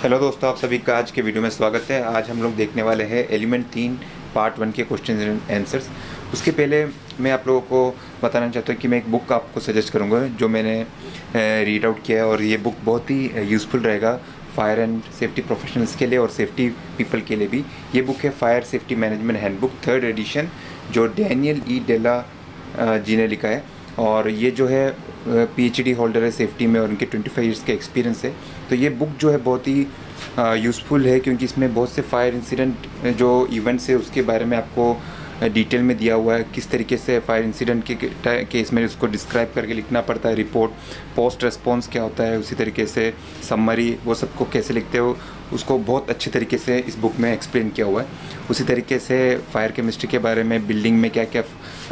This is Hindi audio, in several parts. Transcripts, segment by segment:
हेलो दोस्तों, आप सभी का आज के वीडियो में स्वागत है। आज हम लोग देखने वाले हैं एलिमेंट 3 पार्ट 1 के क्वेश्चन एंड आंसर्स। उसके पहले मैं आप लोगों को बताना चाहता हूँ कि मैं एक बुक आपको सजेस्ट करूँगा जो मैंने रीड आउट किया है, और ये बुक बहुत ही यूज़फुल रहेगा फायर एंड सेफ्टी प्रोफेशनल्स के लिए और सेफ्टी पीपल के लिए भी। ये बुक है fire safety management handbook 3rd edition, जो डैनियल ई डेला जी ने लिखा है। और ये जो है PhD होल्डर है सेफ्टी में और उनके 25 ईयर्स के एक्सपीरियंस है। तो ये बुक जो है बहुत ही यूज़फुल है, क्योंकि इसमें बहुत से फायर इंसिडेंट जो इवेंट्स है उसके बारे में आपको डिटेल में दिया हुआ है। किस तरीके से फायर इंसिडेंट के केस में उसको डिस्क्राइब करके लिखना पड़ता है, रिपोर्ट, पोस्ट रिस्पॉन्स क्या होता है, उसी तरीके से समरी, वो सबको कैसे लिखते हो उसको बहुत अच्छे तरीके से इस बुक में एक्सप्लेन किया हुआ है। उसी तरीके से फायर केमिस्ट्री के बारे में, बिल्डिंग में क्या क्या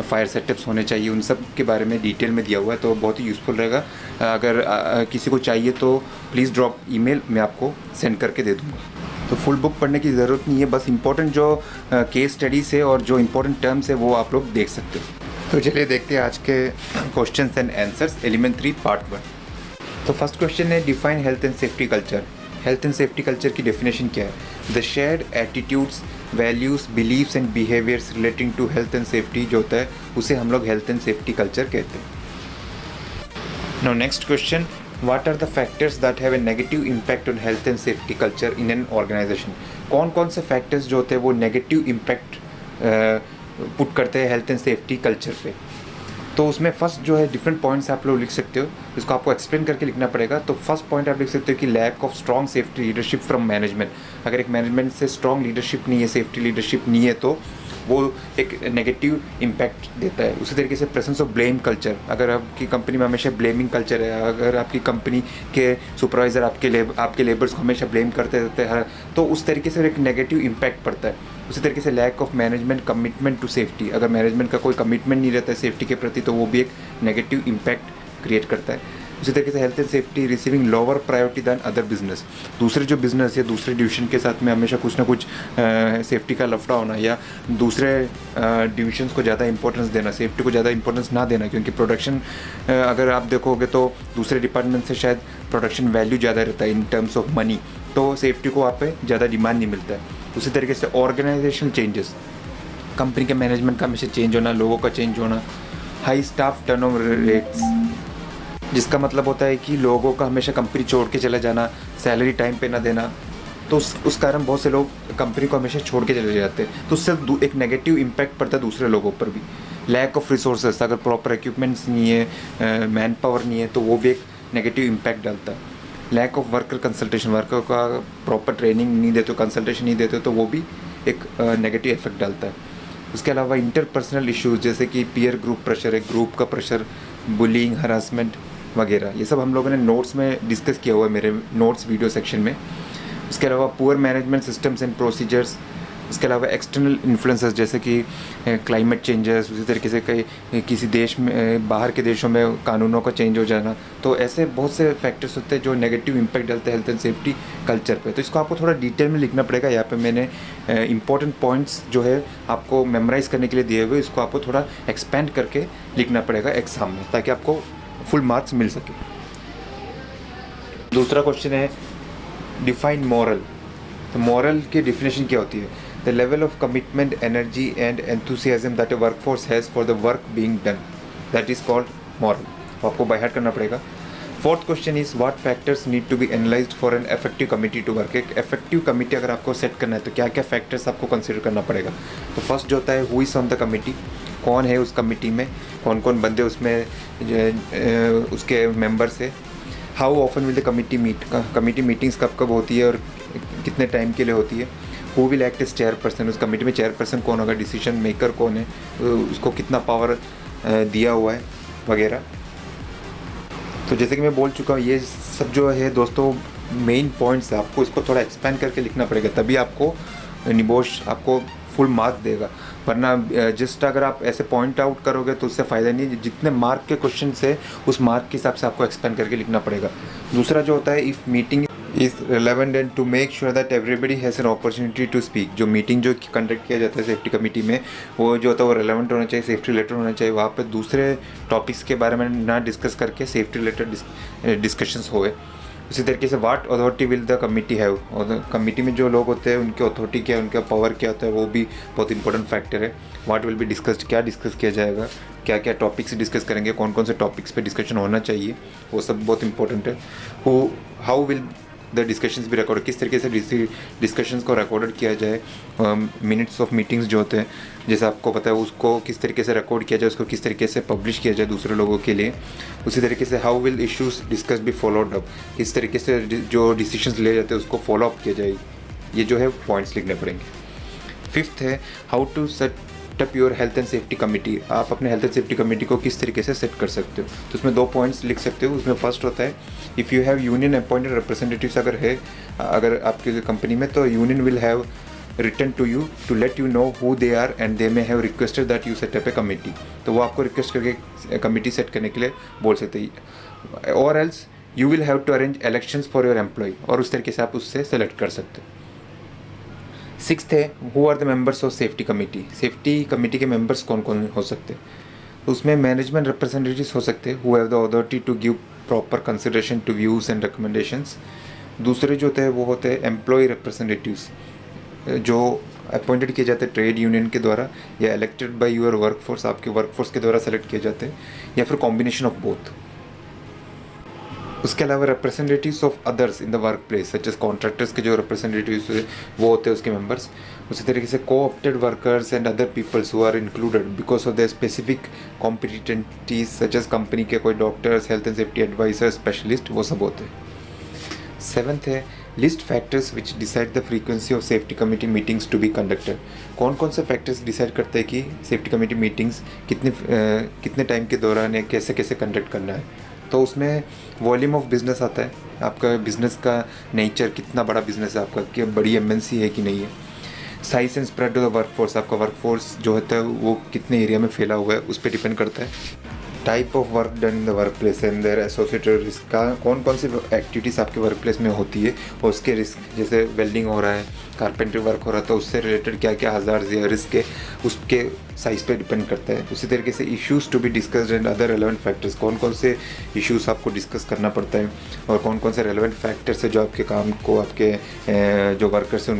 फायर सेटअप्स होने चाहिए, उन सब के बारे में डिटेल में दिया हुआ है। तो बहुत ही यूज़फुल रहेगा। अगर किसी को चाहिए तो प्लीज़ ड्रॉप ईमेल, मैं आपको सेंड करके दे दूँगा। तो फुल बुक पढ़ने की ज़रूरत नहीं है, बस इंपॉर्टेंट जो केस स्टडीज़ है और जो इंपॉर्टेंट टर्म्स है वो आप लोग देख सकते हो। तो चलिए देखते हैं आज के questions and answers element 3 part 1। तो फर्स्ट क्वेश्चन है, define health and safety culture. Health and safety culture की डेफिनेशन क्या है? The shared attitudes, values, beliefs and behaviours relating to health and safety जो होता है उसे हम लोग हेल्थ एंड सेफ्टी कल्चर कहते हैं। Now next question, what are the factors that have a negative impact on health and safety culture in an organisation? कौन कौन से फैक्टर्स जो होते हैं वो नेगेटिव इम्पैक्ट पुट करते हैं हेल्थ एंड सेफ्टी कल्चर पे? तो उसमें फर्स्ट जो है डिफरेंट पॉइंट्स आप लोग लिख सकते हो, इसको आपको एक्सप्लेन करके लिखना पड़ेगा। तो फर्स्ट पॉइंट आप लिख सकते हो कि lack of strong safety leadership from management. अगर एक मैनेजमेंट से स्ट्रॉन्ग लीडरशिप नहीं है, सेफ्टी लीडरशिप नहीं है, तो वो एक नेगेटिव इम्पैक्ट देता है। उसी तरीके से प्रेजेंस ऑफ ब्लेम कल्चर, अगर आपकी कंपनी में हमेशा ब्लेमिंग कल्चर है, अगर आपकी कंपनी के सुपरवाइज़र आपके लेबर्स को हमेशा ब्लेम करते रहते हैं, तो उस तरीके से एक नेगेटिव इम्पैक्ट पड़ता है। उसी तरीके से lack of management commitment to safety, अगर मैनेजमेंट का कोई कमिटमेंट नहीं रहता है सेफ्टी के प्रति, तो वो भी एक नेगेटिव इम्पैक्ट क्रिएट करता है। उसी तरीके से health and safety receiving lower priority than other business, दूसरे जो बिजनेस या दूसरे डिवीजन के साथ में हमेशा कुछ ना कुछ सेफ्टी का लफड़ा होना, या दूसरे डिविजन्स को ज़्यादा इंपॉर्टेंस देना, सेफ्टी को ज़्यादा इंपॉर्टेंस ना देना। क्योंकि प्रोडक्शन अगर आप देखोगे तो दूसरे डिपार्टमेंट से शायद प्रोडक्शन वैल्यू ज़्यादा रहता है इन टर्म्स ऑफ मनी, तो सेफ्टी को वहाँ पे ज़्यादा डिमांड नहीं मिलता है। उसी तरीके से ऑर्गेनाइजेशनल चेंजेस, कंपनी के मैनेजमेंट का हमेशा चेंज होना, लोगों का चेंज होना, हाई स्टाफ टर्नओवर रेट्स, जिसका मतलब होता है कि लोगों का हमेशा कंपनी छोड़ के चला जाना, सैलरी टाइम पे ना देना, तो उस कारण बहुत से लोग कंपनी को हमेशा छोड़ के चले जाते हैं। तो उससे एक नेगेटिव इम्पैक्ट पड़ता है दूसरे लोगों पर भी। लैक ऑफ रिसोर्सेज, अगर प्रॉपर इक्विपमेंट्स नहीं है, मैन पावर नहीं है, तो वो भी एक नेगेटिव इम्पैक्ट डालता है। Lack of worker consultation, worker का प्रॉपर ट्रेनिंग नहीं देते हो, कंसल्टेशन नहीं देते हो, तो वो भी एक नेगेटिव इफेक्ट डालता है। उसके अलावा इंटरपर्सनल इश्यूज जैसे कि पीयर ग्रुप प्रेशर है, ग्रुप का प्रेशर, बुलिंग, हरासमेंट वगैरह, ये सब हम लोगों ने नोट्स में डिस्कस किया हुआ है, मेरे नोट्स वीडियो सेक्शन में। उसके अलावा poor management systems and procedures, उसके अलावा एक्सटर्नल इन्फ्लुएंसेस जैसे कि क्लाइमेट चेंजेस, उसी तरीके से कई किसी देश में, बाहर के देशों में कानूनों का चेंज हो जाना, तो ऐसे बहुत से फैक्टर्स होते हैं जो नेगेटिव इम्पैक्ट डालते हैं हेल्थ एंड सेफ्टी कल्चर पे। तो इसको आपको थोड़ा डिटेल में लिखना पड़ेगा। यहाँ पे मैंने इंपॉर्टेंट पॉइंट्स जो है आपको मेमोराइज करने के लिए दिए हुए, इसको आपको थोड़ा एक्सपेंड करके लिखना पड़ेगा एग्जाम में, ताकि आपको फुल मार्क्स मिल सके। दूसरा क्वेश्चन है, डिफाइन मॉरल। तो मॉरल की डेफिनेशन क्या होती है? The level of commitment, energy and enthusiasm that a workforce has for the work being done, that is called morale. तो आपको बाय हार्ट करना पड़ेगा। Fourth question is, what factors need to be analysed for an effective committee to work. एक इफेक्टिव कमिटी अगर आपको सेट करना है तो क्या क्या फैक्टर्स आपको कंसिडर करना पड़ेगा? तो फर्स्ट जो होता है, who is on the committee, कौन है उस कमिटी में, कौन कौन बंदे उसमें उसके मेंबर्स है। How often will the committee meet, committee meetings कब कब होती है और कितने टाइम के लिए होती है। Who will act as chairperson, उस कमेटी में चेयरपर्सन कौन होगा, डिसीजन मेकर कौन है, उसको कितना पावर दिया हुआ है वगैरह। तो जैसे कि मैं बोल चुका हूँ, ये सब जो है दोस्तों मेन पॉइंट्स है, आपको इसको थोड़ा एक्सपेंड करके लिखना पड़ेगा, तभी आपको निबोश आपको फुल मार्क देगा। वरना जस्ट अगर आप ऐसे पॉइंट आउट करोगे तो उससे फ़ायदा नहीं। जितने मार्क के क्वेश्चन से उस मार्क के हिसाब से आपको एक्सपेंड करके लिखना पड़ेगा। दूसरा जो होता है, if meeting is relevant and to make sure that everybody has an opportunity to speak. जो मीटिंग जो कंडक्ट किया जाता है सेफ्टी कमेटी में, वो जो होता है वो रेलेवेंट होना चाहिए, सेफ्टी रिलेटेड होना चाहिए। वहाँ पर दूसरे टॉपिक्स के बारे में ना डिस्कस करके सेफ्टी रिलेटेड डिस्कशंस होए। उसी तरीके से what authority will the committee have, और कमिटी में जो लोग होते हैं उनके अथॉरिटी क्या है, उनका पावर क्या होता है, वो भी बहुत इंपॉर्टेंट फैक्टर है। व्हाट विल बी डिस्कस्ड, क्या डिस्कस किया जाएगा, क्या क्या टॉपिक्स डिस्कस करेंगे, कौन कौन से टॉपिक्स पे डिस्कशन होना चाहिए, वो सब बहुत इंपॉर्टेंट है। हाउ विल द डिस्कशंस भी रिकॉर्ड, किस तरीके से डिस्कशंस को रिकॉर्डेड किया जाए, मिनट्स ऑफ मीटिंग्स जो होते हैं जैसे आपको पता है उसको किस तरीके से रिकॉर्ड किया जाए, उसको किस तरीके से पब्लिश किया जाए दूसरे लोगों के लिए। उसी तरीके से how will issues discuss be followed up, किस तरीके से जो डिसीजंस ले जाते हैं उसको फॉलो अप किया जाए, ये जो है पॉइंट्स लिखने पड़ेंगे। फिफ्थ है how to set up your health and safety committee, आप अपने हेल्थ एंड सेफ्टी कमेटी को किस तरीके से सेट कर सकते हो। तो उसमें 2 पॉइंट्स लिख सकते हो। उसमें फर्स्ट होता है if you have union appointed representatives, अगर आपकी कंपनी में, तो union will have written to you to let you know who they are and they may have requested that you set up a committee, तो वो आपको रिक्वेस्ट करके कमेटी सेट करने के लिए बोल सकते हैं। और else you will have to arrange elections for your employee, और उस तरीके से आप उससे सेलेक्ट कर सकते हो। सिक्स्थ है who are the members of safety committee, safety committee के मेंबर्स कौन कौन हो सकते हैं। उसमें मैनेजमेंट रिप्रेजेंटेटिव्स हो सकते हैं who have the authority to give proper consideration to views and recommendations. दूसरे जो होते हैं वो होते हैं एम्प्लॉय रिप्रेजेंटेटिव्स, जो अपॉइंटेड किए जाते हैं ट्रेड यूनियन के द्वारा या इलेक्टेड बाय योर वर्कफोर्स, आपके वर्कफोर्स के द्वारा सेलेक्ट किए जाते हैं, या फिर कॉम्बिनेशन ऑफ बोथ। उसके अलावा representatives of others in the work place such as contractors के जो रिप्रेजेंटेटिव्स वो होते हैं उसके मेंबर्स। उसी तरीके से co-opted workers and other peoples who are included because of the specific competencies such as company के कोई doctors, health and safety adviser, specialist, वो सब होते हैं। सेवन्थ है list factors which decide the frequency of safety committee meetings to be conducted, कौन कौन से फैक्टर्स डिसाइड करते हैं कि सेफ्टी कमेटी मीटिंग्स कितने टाइम के दौरान है, कैसे कैसे कंडक्ट करना है। तो उसमें वॉल्यूम ऑफ बिज़नेस आता है, आपका बिज़नेस का नेचर, कितना बड़ा बिज़नेस है आपका, कि बड़ी एमएनसी है कि नहीं है। Size and spread of the workforce, आपका वर्कफोर्स जो होता है वो कितने एरिया में फैला हुआ है उस पर डिपेंड करता है। Type of work done in the work place and their associated risk, का कौन कौन सी एक्टिविटीज़ आपके वर्क प्लेस में होती है और उसके रिस्क, जैसे वेल्डिंग हो रहा है, कारपेंटर वर्क हो रहा है, तो उससे रिलेटेड क्या क्या हज़ार्ड या रिस्क है उसके साइज़ पे डिपेंड करता है। उसी तरीके से issues to be discussed and other relevant factors, कौन कौन से इश्यूज़ आपको डिस्कस करना पड़ता है और कौन कौन से रेलेवेंट फैक्टर्स है जो आपके काम को, आपके जो वर्कर्स हैं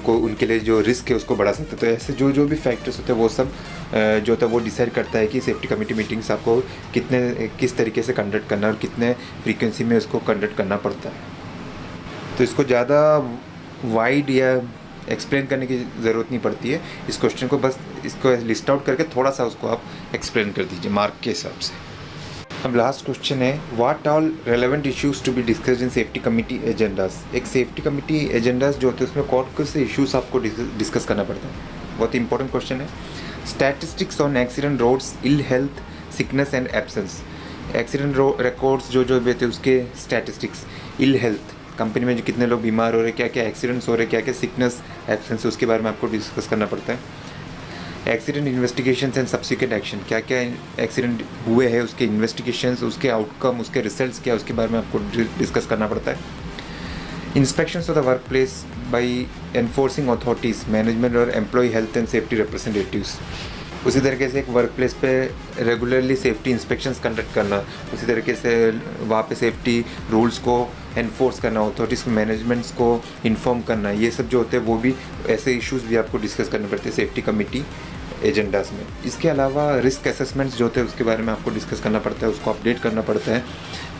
उनके लिए जो रिस्क है उसको बढ़ा सकते हैं। तो ऐसे जो भी फैक्टर्स होते हैं वो सब जो होता है वो डिसाइड करता है कि सेफ्टी कमेटी मीटिंग्स आपको किस तरीके से कंडक्ट करना है और कितने फ्रीक्वेंसी में उसको कंडक्ट करना पड़ता है। तो इसको ज़्यादा वाइड या एक्सप्लेन करने की ज़रूरत नहीं पड़ती है। इस क्वेश्चन को बस इसको लिस्ट आउट करके थोड़ा सा उसको आप एक्सप्लेन कर दीजिए मार्क के हिसाब से। अब लास्ट क्वेश्चन है what all relevant issues to be discussed in safety committee agendas. एक सेफ्टी कमेटी एजेंडास जो होते हैं उसमें कौन से इश्यूज़ आपको डिस्कस करना पड़ता है, बहुत ही इंपॉर्टेंट क्वेश्चन है। Statistics on accident roads, ill health, sickness and absence, accident records जो देते हैं उसके स्टैटिस्टिक्स, इल हेल्थ, कंपनी में जो कितने लोग बीमार हो रहे हैं, क्या क्या एक्सीडेंट्स हो रहे हैं, क्या क्या सिकनेस एब्सेंस है उसके बारे में आपको डिस्कस करना पड़ता है। Accident investigations and subsequent action, क्या क्या एक्सीडेंट हुए हैं उसके इन्वेस्टिगेशंस, उसके आउटकम, उसके रिजल्ट्स क्या उसके बारे में आपको डिस्कस करना पड़ता है। Inspections of the work place by enforcing authorities, management और employ health and safety representatives. उसी तरीके से एक वर्क प्लेस पे रेगुलरली सेफ्टी इंस्पेक्शंस कंडक्ट करना, उसी तरीके से वहाँ पे सेफ्टी रूल्स को एनफोर्स करना, अथॉरिटीज़ को, मैनेजमेंट्स को इन्फॉर्म करना, ये सब जो होते हैं वो भी ऐसे इश्यूज़ भी आपको डिस्कस करने पड़ते हैं सेफ्टी कमेटी एजेंडास में। इसके अलावा रिस्क असेसमेंट्स जो होते हैं उसके बारे में आपको डिस्कस करना पड़ता है, उसको अपडेट करना पड़ता है।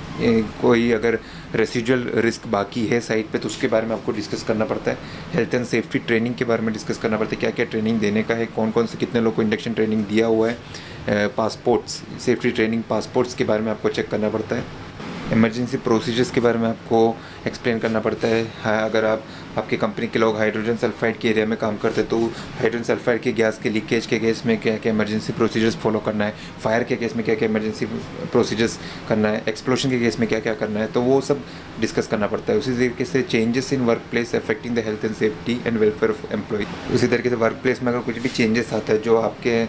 कोई अगर रेसिजुअल रिस्क बाकी है साइट पे तो उसके बारे में आपको डिस्कस करना पड़ता है। हेल्थ एंड सेफ्टी ट्रेनिंग के बारे में डिस्कस करना पड़ता है, क्या क्या ट्रेनिंग देने का है, कौन कौन से कितने लोग को इंडक्शन ट्रेनिंग दिया हुआ है। पासपोर्ट्स, सेफ्टी ट्रेनिंग पासपोर्ट्स के बारे में आपको चेक करना पड़ता है। इमरजेंसी प्रोसीजर्स के बारे में आपको एक्सप्लेन करना पड़ता है। अगर आपकी कंपनी के लोग हाइड्रोजन सल्फाइड के एरिया में काम करते हैं तो हाइड्रोजन सल्फाइड के गैस के लीकेज के केस में क्या क्या इमरजेंसी प्रोसीजर्स फॉलो करना है, फायर के केस में क्या क्या इमरजेंसी प्रोसीजर्स करना है, एक्सप्लोजन के केस में क्या क्या करना है, तो वो सब डिस्कस करना पड़ता है। उसी तरीके से changes in work place affecting the health and safety and welfare of employee, उसी तरीके से वर्क प्लेस में अगर कुछ भी चेंजेस आता है जो आपके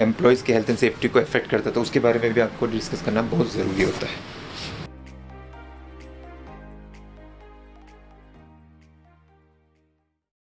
एम्प्लॉयज़ के हेल्थ एंड सेफ्टी को अफेक्ट करता है तो उसके बारे में भी आपको डिस्कस करना बहुत ज़रूरी होता है।